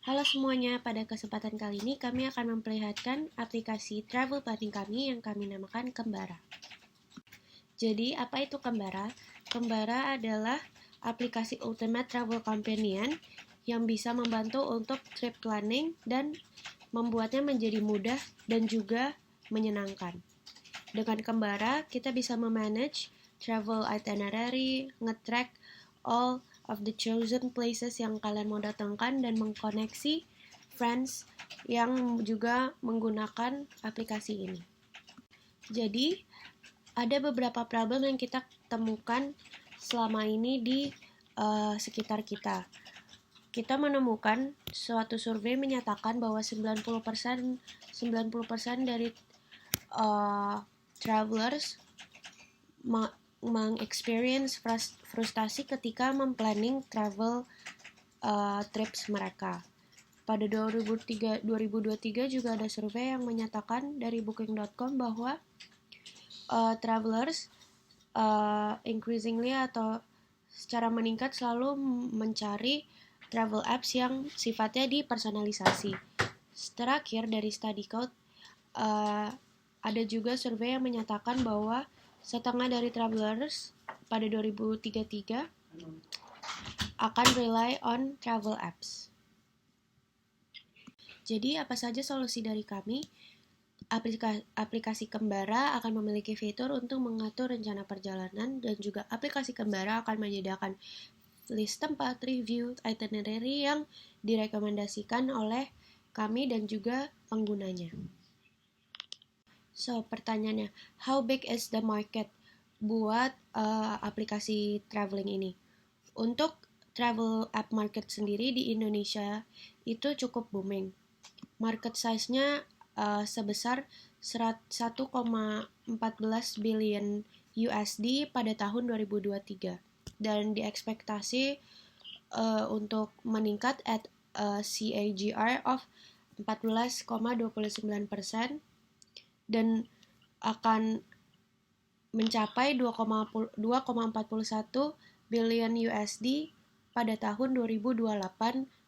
Halo semuanya, pada kesempatan kali ini kami akan memperlihatkan aplikasi travel planning kami yang kami namakan Kembara. Jadi, apa itu Kembara? Kembara adalah aplikasi Ultimate Travel Companion yang bisa membantu untuk trip planning dan membuatnya menjadi mudah dan juga menyenangkan. Dengan Kembara, kita bisa memanage travel itinerary, nge-track all of the chosen places yang kalian mau datangkan dan mengkoneksi friends yang juga menggunakan aplikasi ini. Jadi, ada beberapa problem yang kita temukan selama ini di sekitar kita. Kita menemukan suatu survei menyatakan bahwa 90% dari travelers mengexperience frustasi ketika memplanning travel trips mereka. Pada 2023 juga ada survei yang menyatakan dari booking.com bahwa travelers increasingly atau secara meningkat selalu mencari travel apps yang sifatnya dipersonalisasi. Terakhir dari StudyCode, ada juga survei yang menyatakan bahwa setengah dari travelers pada 2033 akan rely on travel apps. Jadi apa saja solusi dari kami? Aplikasi Kembara akan memiliki fitur untuk mengatur rencana perjalanan dan juga aplikasi Kembara akan menyediakan list tempat, review, itinerary yang direkomendasikan oleh kami dan juga penggunanya. So, pertanyaannya, how big is the market buat aplikasi traveling ini? Untuk travel app market sendiri di Indonesia itu cukup booming. Market size-nya sebesar 1,14 billion USD pada tahun 2023 dan diekspektasi untuk meningkat at CAGR of 14,29% dan akan mencapai 2,41 billion USD pada tahun 2028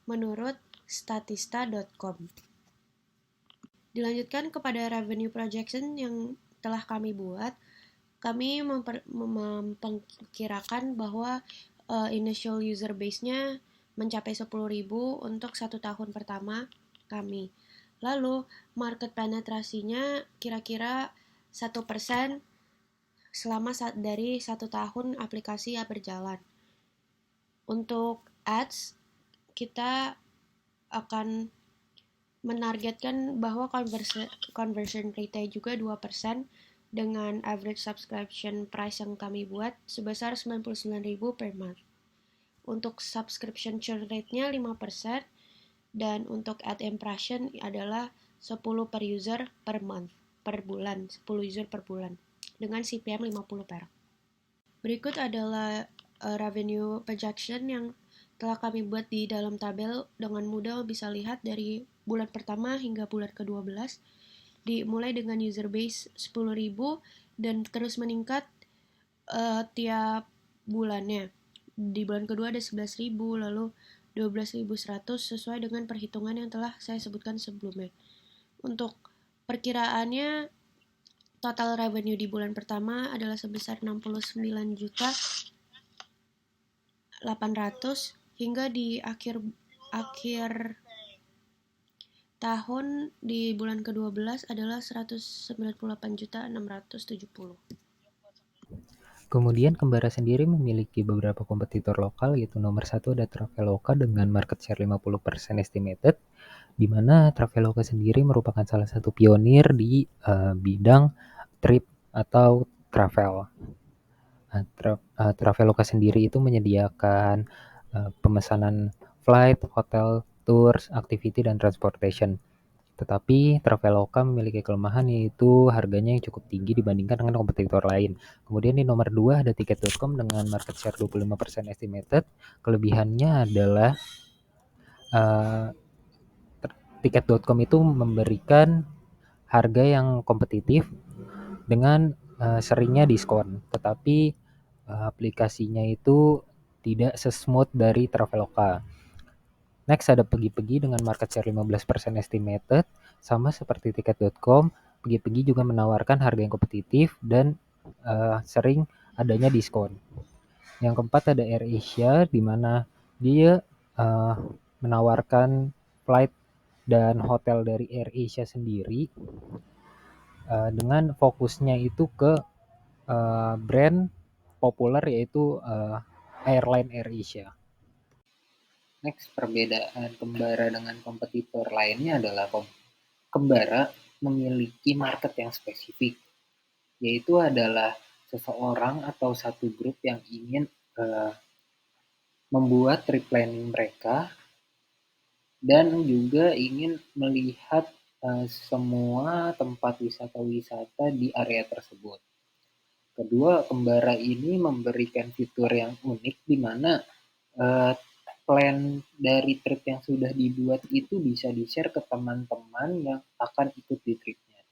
menurut statista.com. Dilanjutkan kepada revenue projection yang telah kami buat, kami memperkirakan bahwa initial user base-nya mencapai 10.000 untuk 1 tahun pertama kami. Lalu market penetrasinya kira-kira 1% selama dari 1 tahun aplikasi berjalan. Untuk ads, kita akan menargetkan bahwa conversion rate juga 2% dengan average subscription price yang kami buat sebesar 99.000 per month. Untuk subscription churn rate-nya 5% dan untuk ad impression adalah 10 per user per month, per bulan, 10 user per bulan dengan CPM 50 perak. Berikut adalah revenue projection yang telah kami buat di dalam tabel. Dengan mudah bisa lihat dari bulan pertama hingga bulan ke-12 dimulai dengan user base 10.000 dan terus meningkat tiap bulannya. Di bulan kedua ada 11.000, lalu 12.100 sesuai dengan perhitungan yang telah saya sebutkan sebelumnya. Untuk perkiraannya total revenue di bulan pertama adalah sebesar 69.800 hingga di akhir tahun di bulan ke-12 adalah 198.670. Kemudian Kembara sendiri memiliki beberapa kompetitor lokal, yaitu nomor 1 ada Traveloka dengan market share 50% estimated, di mana Traveloka sendiri merupakan salah satu pionir di bidang trip atau travel. Traveloka sendiri itu menyediakan pemesanan flight, hotel, tours, activity, dan transportation. Tetapi Traveloka memiliki kelemahan yaitu harganya yang cukup tinggi dibandingkan dengan kompetitor lain. Kemudian di nomor 2 ada Tiket.com dengan market share 25% estimated. Kelebihannya adalah Tiket.com itu memberikan harga yang kompetitif dengan seringnya diskon. Tetapi aplikasinya itu tidak sesmooth dari Traveloka. Next ada Pergi-Pergi dengan market share 15% estimated. Sama seperti tiket.com, Pergi-Pergi juga menawarkan harga yang kompetitif dan sering adanya diskon. Yang keempat ada AirAsia, di mana dia menawarkan flight dan hotel dari AirAsia sendiri dengan fokusnya itu ke brand populer yaitu airline AirAsia. Next, perbedaan Kembara dengan kompetitor lainnya adalah Kembara memiliki market yang spesifik, yaitu adalah seseorang atau satu grup yang ingin membuat trip planning mereka dan juga ingin melihat semua tempat wisata-wisata di area tersebut. Kedua, Kembara ini memberikan fitur yang unik di mana plan dari trip yang sudah dibuat itu bisa di-share ke teman-teman yang akan ikut di tripnya.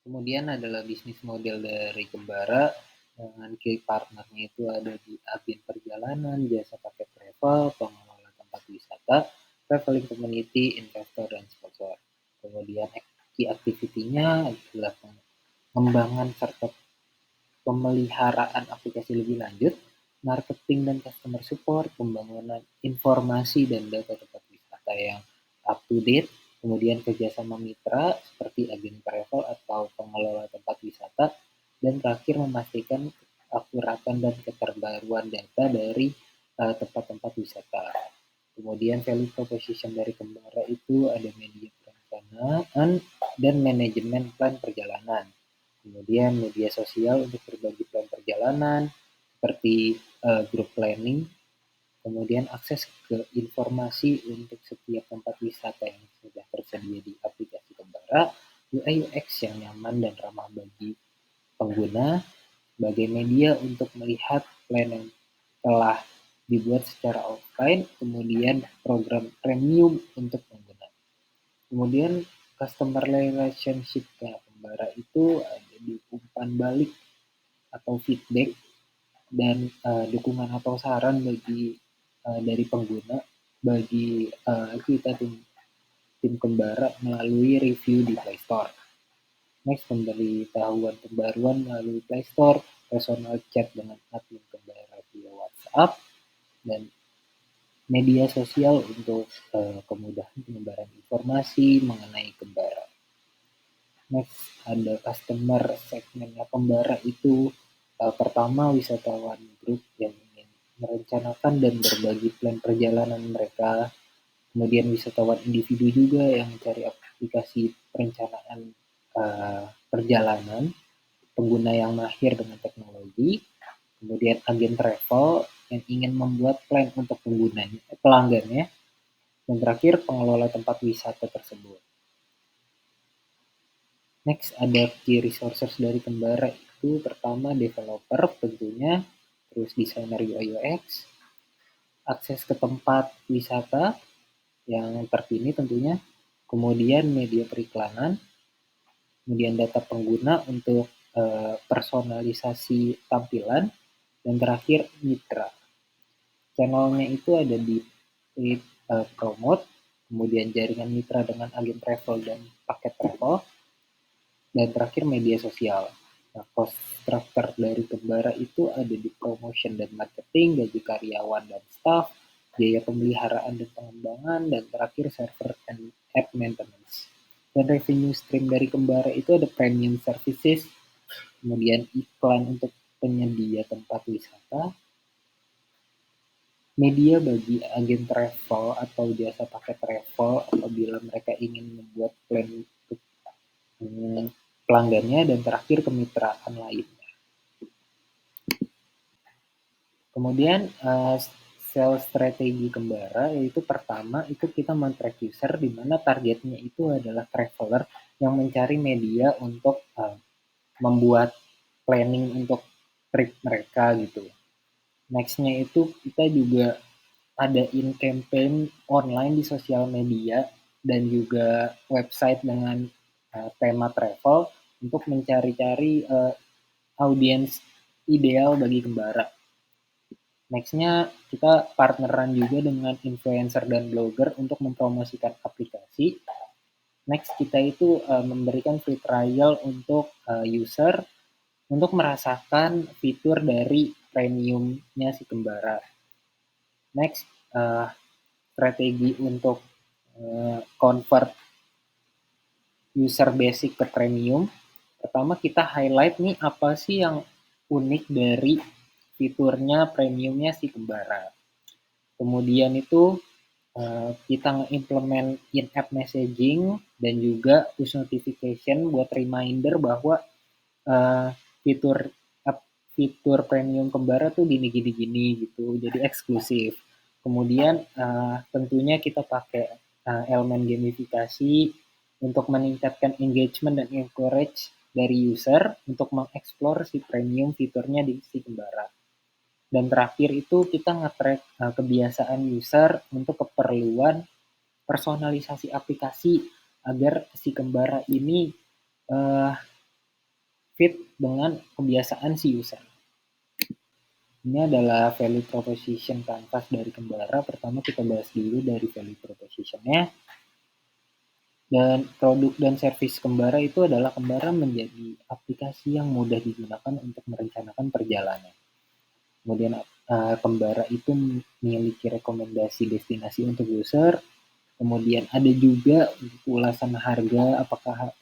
Kemudian adalah bisnis model dari Kembara dengan key partnernya itu ada di agen perjalanan, jasa paket travel, pengelola tempat wisata, traveling community, investor, dan sponsor. Kemudian key activity-nya adalah pengembangan serta pemeliharaan aplikasi lebih lanjut, marketing dan customer support, pembangunan informasi dan data tempat wisata yang up to date, kemudian kerjasama mitra seperti agen travel atau pengelola tempat wisata, dan terakhir memastikan akuratan dan keterbaruan data dari tempat-tempat wisata. Kemudian value proposition dari Kembara itu ada media perencanaan dan manajemen plan perjalanan. Kemudian media sosial untuk berbagi plan perjalanan seperti group planning. Kemudian akses ke informasi untuk setiap tempat wisata yang sudah tersedia di aplikasi Kembara, UI UX yang nyaman dan ramah bagi pengguna, sebagai media untuk melihat plan yang telah dibuat secara offline, kemudian program premium untuk pengguna. Kemudian customer relationship Kembara itu ada di umpan balik atau feedback dan dukungan atau saran bagi dari pengguna bagi kita tim Kembara melalui review di Play Store. Next, pemberitahuan pembaruan melalui Play Store, personal chat dengan admin Kembara via WhatsApp, dan media sosial untuk kemudahan penyebaran informasi mengenai Kembara. Next, ada customer segmennya Kembara itu pertama wisatawan grup yang ingin merencanakan dan berbagi plan perjalanan mereka. Kemudian wisatawan individu juga yang mencari aplikasi perencanaan perjalanan, pengguna yang mahir dengan teknologi. Kemudian agen travel yang ingin membuat plan untuk pelanggannya, dan terakhir pengelola tempat wisata tersebut. Next ada key resources dari Kembara itu pertama developer tentunya, terus desainer UI UX, akses ke tempat wisata yang terkini tentunya, kemudian media periklanan, kemudian data pengguna untuk personalisasi tampilan, dan terakhir mitra. Channelnya itu ada di paid promote, kemudian jaringan mitra dengan agen travel dan paket travel, dan terakhir media sosial. Nah, cost structure dari Kembara itu ada di promotion dan marketing, gaji karyawan dan staff, biaya pemeliharaan dan pengembangan, dan terakhir server and app maintenance. Dan revenue stream dari Kembara itu ada premium services, kemudian iklan untuk penyedia tempat wisata, media bagi agen travel atau jasa paket travel apabila mereka ingin membuat plan untuk pelanggannya, dan terakhir kemitraan lainnya. Kemudian sales strategi Kembara yaitu pertama itu kita men-track user di mana targetnya itu adalah traveler yang mencari media untuk membuat planning untuk trip mereka gitu. Nextnya itu kita juga ada in campaign online di sosial media dan juga website dengan tema travel untuk mencari-cari audiens ideal bagi Kembara. Nextnya kita partneran juga dengan influencer dan blogger untuk mempromosikan aplikasi. Next kita itu memberikan free trial untuk user untuk merasakan fitur dari premiumnya si Kembara. Next, strategi untuk convert user basic ke premium. Pertama kita highlight nih apa sih yang unik dari fiturnya premiumnya si Kembara. Kemudian itu kita nge-implement in-app messaging dan juga push notification buat reminder bahwa uh, fitur fitur premium Kembara tuh gini gitu, jadi eksklusif. Kemudian tentunya kita pakai elemen gamifikasi untuk meningkatkan engagement dan encourage dari user untuk mengeksplor si premium fiturnya di si Kembara. Dan terakhir itu kita nge-track kebiasaan user untuk keperluan personalisasi aplikasi agar si Kembara ini uh, fit dengan kebiasaan si user. Ini adalah value proposition kanvas dari Kembara. Pertama kita bahas dulu dari value propositionnya. Dan produk dan service Kembara itu adalah Kembara menjadi aplikasi yang mudah digunakan untuk merencanakan perjalanan. Kemudian Kembara itu memiliki rekomendasi destinasi untuk user. Kemudian ada juga ulasan harga, apakah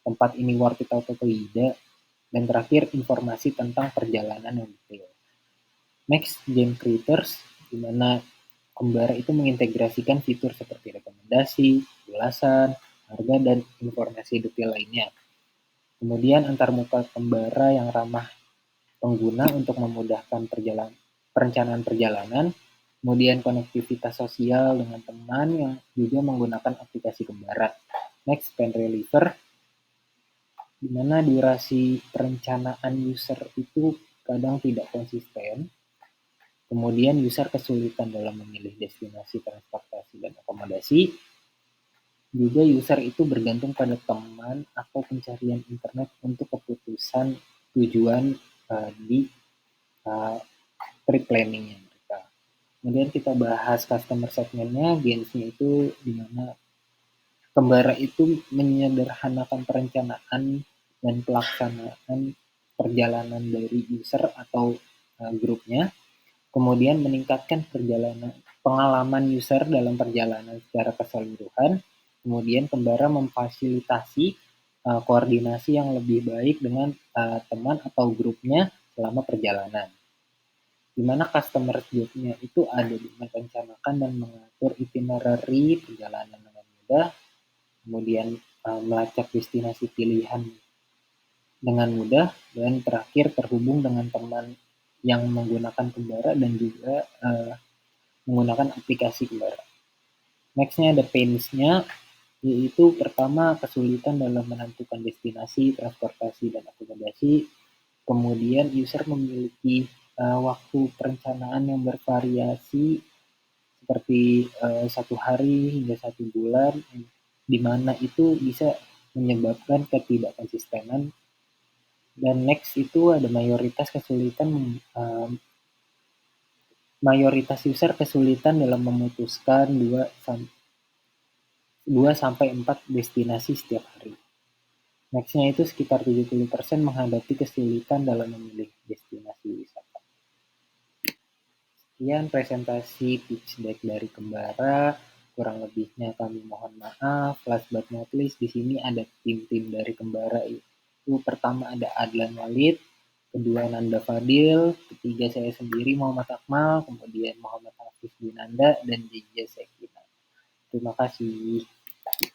tempat ini worth it atau tidak. Dan terakhir informasi tentang perjalanan yang detail. Next, Game Creators, di mana Kembara itu mengintegrasikan fitur seperti rekomendasi, ulasan, harga, dan informasi detail lainnya. Kemudian antarmuka Kembara yang ramah pengguna untuk memudahkan perencanaan perjalanan, kemudian konektivitas sosial dengan teman yang juga menggunakan aplikasi Kembara. Next, Pen Reliever, di mana durasi perencanaan user itu kadang tidak konsisten. Kemudian user kesulitan dalam memilih destinasi transportasi dan akomodasi. Juga user itu bergantung pada teman atau pencarian internet untuk keputusan tujuan di trip planningnya mereka. Kemudian kita bahas customer segmentnya, Gensnya itu di mana Kembara itu menyederhanakan perencanaan dan pelaksanaan perjalanan dari user atau grupnya, kemudian meningkatkan pengalaman user dalam perjalanan secara keseluruhan, kemudian Kembara memfasilitasi koordinasi yang lebih baik dengan teman atau grupnya selama perjalanan. Di mana customer journey-nya itu ada di merencanakan dan mengatur itinerary perjalanan dengan mudah, kemudian melacak destinasi pilihan dengan mudah, dan terakhir terhubung dengan teman yang menggunakan Kembara dan juga menggunakan aplikasi Kembara. Nextnya ada pains-nya, yaitu pertama kesulitan dalam menentukan destinasi, transportasi, dan akomodasi. Kemudian user memiliki waktu perencanaan yang bervariasi seperti 1 hari hingga 1 bulan, di mana itu bisa menyebabkan ketidakkonsistenan. Dan next itu ada mayoritas user kesulitan dalam memutuskan 2-4 destinasi setiap hari. Nextnya itu sekitar 70% menghadapi kesulitan dalam memilih destinasi wisata. Sekian presentasi pitch deck dari Kembara. Kurang lebihnya kami mohon maaf. Last but not least, di sini ada tim-tim dari Kembara itu. Pertama ada Adlan Walid, kedua Nanda Fadil, ketiga saya sendiri Muhammad Akmal, kemudian Muhammad Hafiz Binanda, dan DJ Sekina. Terima kasih.